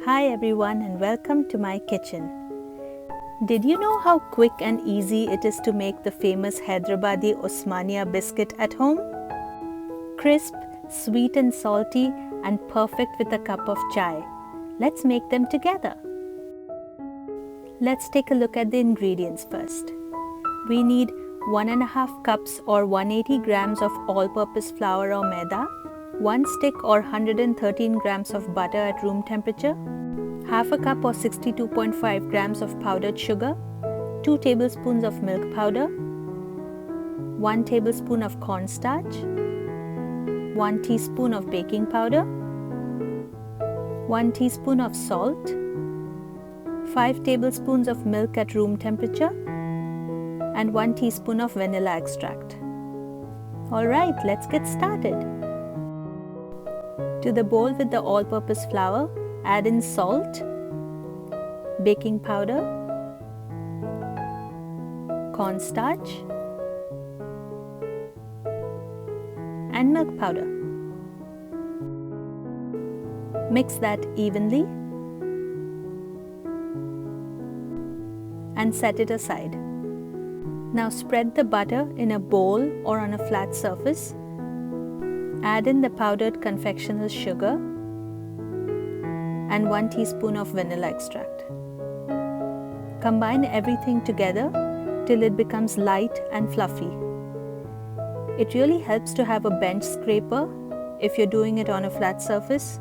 Hi everyone and welcome to my kitchen. Did you know how quick and easy it is to make the famous Hyderabadi Osmania biscuit at home? Crisp, sweet and salty and perfect with a cup of chai. Let's make them together. Let's take a look at the ingredients first. We need 1.5 cups or 180 grams of all-purpose flour or maida, 1 stick or 113 grams of butter at room temperature, half a cup or 62.5 grams of powdered sugar, 2 tablespoons of milk powder, 1 tablespoon of cornstarch, 1 teaspoon of baking powder, 1 teaspoon of salt, 5 tablespoons of milk at room temperature, and 1 teaspoon of vanilla extract. Alright, let's get started. To the bowl with the all-purpose flour, add in salt, baking powder, cornstarch, and milk powder. Mix that evenly and set it aside. Now spread the butter in a bowl or on a flat surface. Add in the powdered confectioners sugar and 1 teaspoon of vanilla extract. Combine everything together till it becomes light and fluffy. It really helps to have a bench scraper if you're doing it on a flat surface.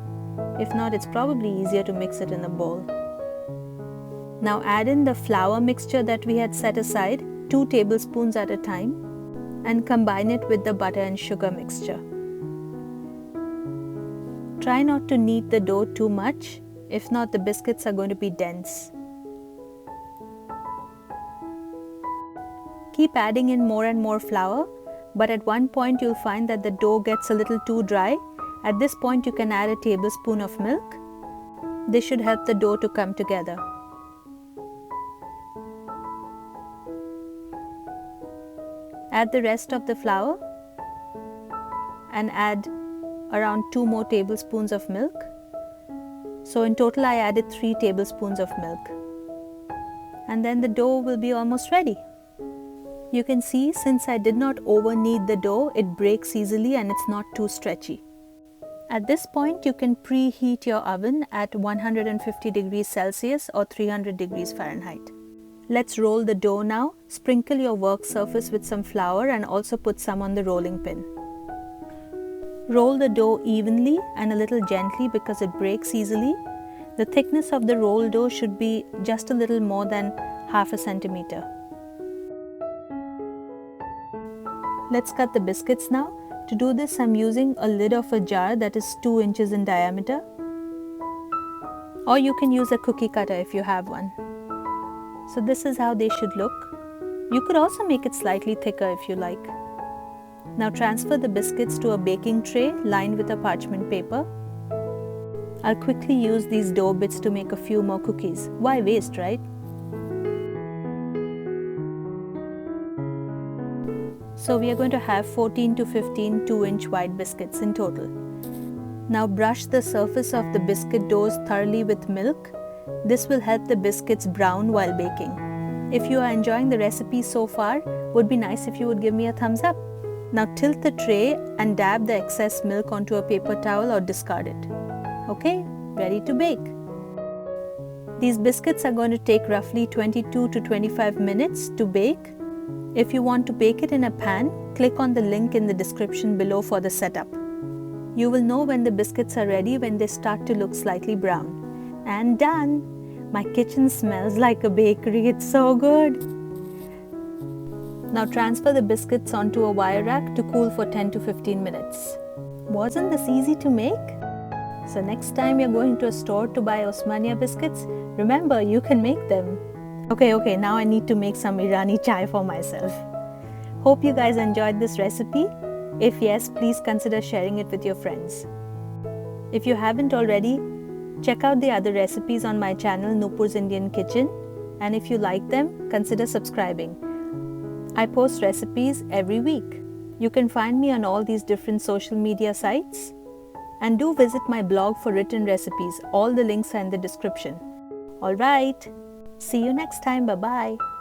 If not, it's probably easier to mix it in a bowl. Now add in the flour mixture that we had set aside, 2 tablespoons at a time, and combine it with the butter and sugar mixture. Try not to knead the dough too much, if not the biscuits are going to be dense. Keep adding in more and more flour, but at one point you'll find that the dough gets a little too dry. At this point you can add a tablespoon of milk. This should help the dough to come together. Add the rest of the flour and add around 2 more tablespoons of milk. So in total I added 3 tablespoons of milk. And then the dough will be almost ready. You can see, since I did not over knead the dough, it breaks easily and it's not too stretchy. At this point you can preheat your oven at 150 degrees Celsius or 300 degrees Fahrenheit. Let's roll the dough now. Sprinkle your work surface with some flour and also put some on the rolling pin. Roll the dough evenly and a little gently because it breaks easily. The thickness of the rolled dough should be just a little more than half a centimeter. Let's cut the biscuits now. To do this, I'm using a lid of a jar that is 2 inches in diameter. Or you can use a cookie cutter if you have one. So this is how they should look. You could also make it slightly thicker if you like. Now transfer the biscuits to a baking tray lined with a parchment paper. I'll quickly use these dough bits to make a few more cookies. Why waste, right? So we are going to have 14 to 15 2-inch wide biscuits in total. Now brush the surface of the biscuit doughs thoroughly with milk. This will help the biscuits brown while baking. If you are enjoying the recipe so far, would be nice if you would give me a thumbs up. Now tilt the tray and dab the excess milk onto a paper towel or discard it. Okay, ready to bake. These biscuits are going to take roughly 22 to 25 minutes to bake. If you want to bake it in a pan, click on the link in the description below for the setup. You will know when the biscuits are ready when they start to look slightly brown. And done! My kitchen smells like a bakery, it's so good! Now transfer the biscuits onto a wire rack to cool for 10 to 15 minutes. Wasn't this easy to make? So next time you're going to a store to buy Osmania biscuits, remember you can make them. Okay, now I need to make some Irani chai for myself. Hope you guys enjoyed this recipe. If yes, please consider sharing it with your friends. If you haven't already, check out the other recipes on my channel Nupur's Indian Kitchen, and if you like them, consider subscribing. I post recipes every week. You can find me on all these different social media sites. And do visit my blog for written recipes. All the links are in the description. Alright, see you next time. Bye bye.